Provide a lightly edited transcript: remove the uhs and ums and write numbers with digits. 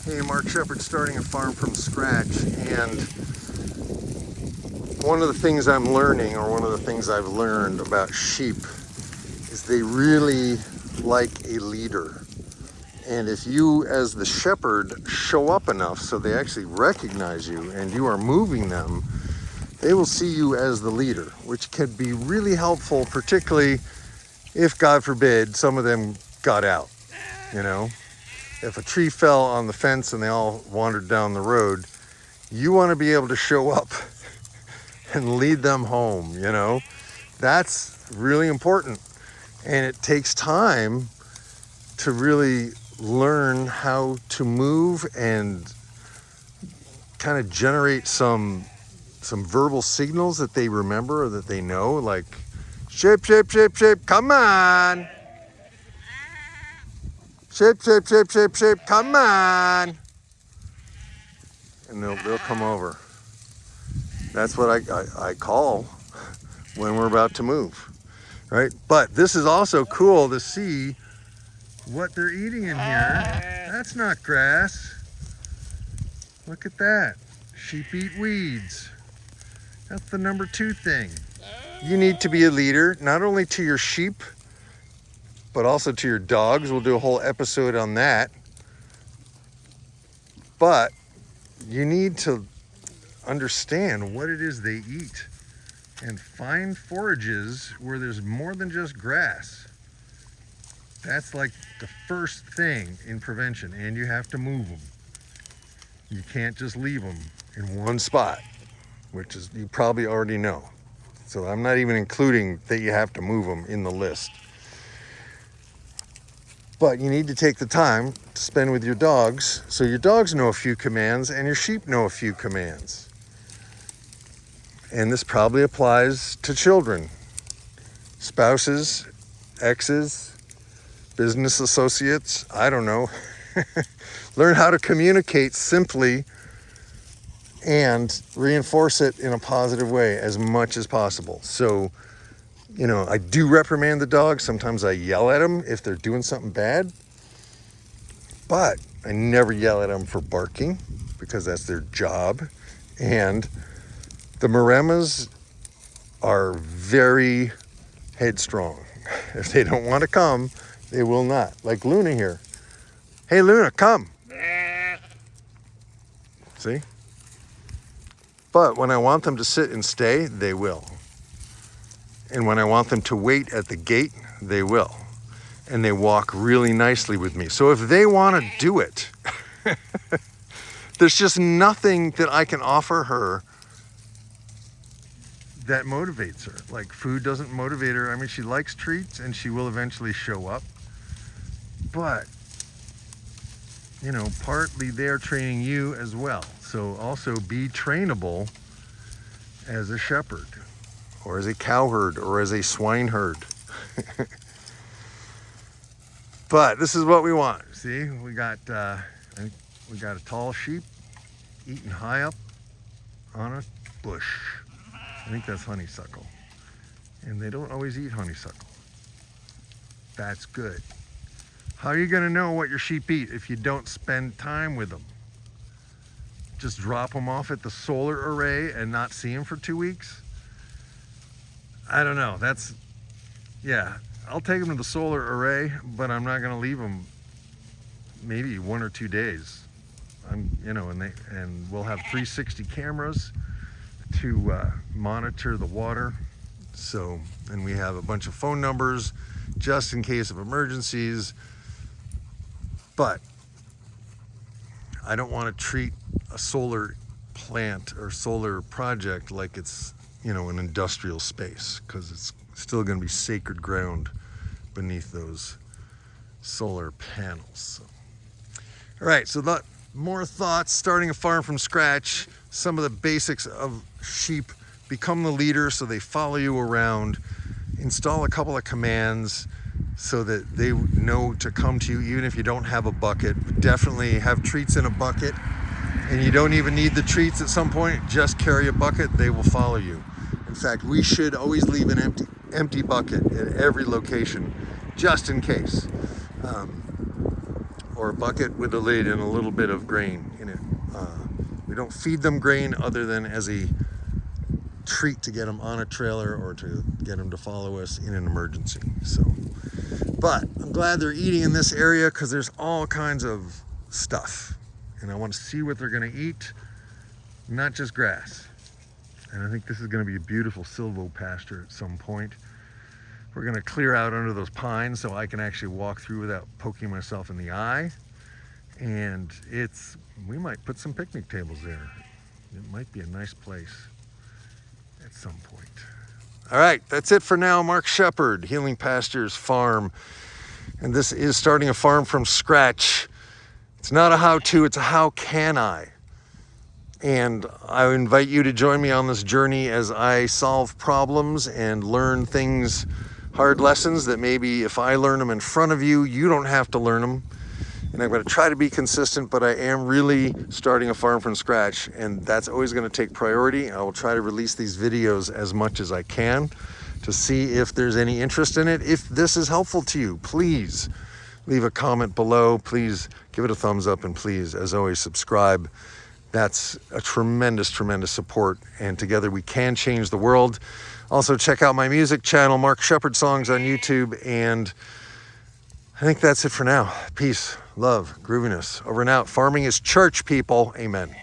Hey, Mark Shepard, starting a farm from scratch, and one of the things I'm learning, or one of the things I've learned about sheep, is they really like a leader. And if you, as the shepherd, show up enough so they actually recognize you and you are moving them, they will see you as the leader, which can be really helpful, particularly if, God forbid, some of them got out, you know? If a tree fell on the fence and they all wandered down the road, you want to be able to show up and lead them home, you know? That's really important. And it takes time to really learn how to move and kind of generate some verbal signals that they remember or that they know, like, sheep, sheep, sheep, sheep, come on. Sheep, sheep, sheep, sheep, sheep, come on. And they'll come over. That's what I call when we're about to move, right? But this is also cool to see what they're eating in here. That's not grass. Look at that. Sheep eat weeds. That's the number 2 thing. You need to be a leader, not only to your sheep, but also to your dogs. We'll do a whole episode on that. But you need to understand what it is they eat and find forages where there's more than just grass. That's like the first thing in prevention, and you have to move them. You can't just leave them in one spot, which is, you probably already know. So I'm not even including that you have to move them in the list. But you need to take the time to spend with your dogs, so your dogs know a few commands and your sheep know a few commands. And this probably applies to children, spouses, exes, business associates, I don't know. Learn how to communicate simply and reinforce it in a positive way as much as possible. So, you know, I do reprimand the dogs. Sometimes I yell at them if they're doing something bad, but I never yell at them for barking because that's their job. And the Maremmas are very headstrong. If they don't want to come, they will not. Like Luna here. Hey, Luna, come. See? But when I want them to sit and stay, they will. And when I want them to wait at the gate, they will. And they walk really nicely with me. So if they want to do it, there's just nothing that I can offer her that motivates her. Like, food doesn't motivate her. I mean, she likes treats and she will eventually show up. But, you know, partly they're training you as well. So also be trainable as a shepherd, or as a cowherd, or as a swineherd. But this is what we want. See, we got I think we got a tall sheep eating high up on a bush. I think that's honeysuckle. And they don't always eat honeysuckle. That's good. How are you going to know what your sheep eat if you don't spend time with them? Just drop them off at the solar array and not see them for 2 weeks? I don't know. That's, yeah, I'll take them to the solar array, but I'm not going to leave them maybe 1 or 2 days. You know, and we'll have 360 cameras to monitor the water. So, and we have a bunch of phone numbers just in case of emergencies. But I don't want to treat a solar plant or solar project like it's, you know, an industrial space, because it's still going to be sacred ground beneath those solar panels. So, all right, so more thoughts, starting a farm from scratch, some of the basics of sheep. Become the leader so they follow you around. Install a couple of commands so that they know to come to you even if you don't have a bucket. Definitely have treats in a bucket, and you don't even need the treats at some point. Just carry a bucket, they will follow you. In fact, we should always leave an empty bucket at every location, just in case. or a bucket with a lid and a little bit of grain in it. We don't feed them grain other than as a treat to get them on a trailer or to get them to follow us in an emergency. So, but I'm glad they're eating in this area because there's all kinds of stuff. And I want to see what they're going to eat, not just grass. And I think this is going to be a beautiful silvo pasture at some point. We're going to clear out under those pines so I can actually walk through without poking myself in the eye. And we might put some picnic tables there. It might be a nice place at some point. All right, that's it for now. Mark Shepard, Healing Pastures Farm. And this is starting a farm from scratch. It's not a how-to, it's a how can I. And I invite you to join me on this journey as I solve problems and learn things, hard lessons that maybe if I learn them in front of you, you don't have to learn them. And I'm going to try to be consistent, but I am really starting a farm from scratch, and that's always going to take priority. I will try to release these videos as much as I can to see if there's any interest in it. If this is helpful to you, please leave a comment below. Please give it a thumbs up, and please, as always, subscribe. That's a tremendous, tremendous support, and together we can change the world. Also, check out my music channel, Mark Shepard Songs on YouTube, and I think that's it for now. Peace, love, grooviness. Over and out. Farming is church, people. Amen.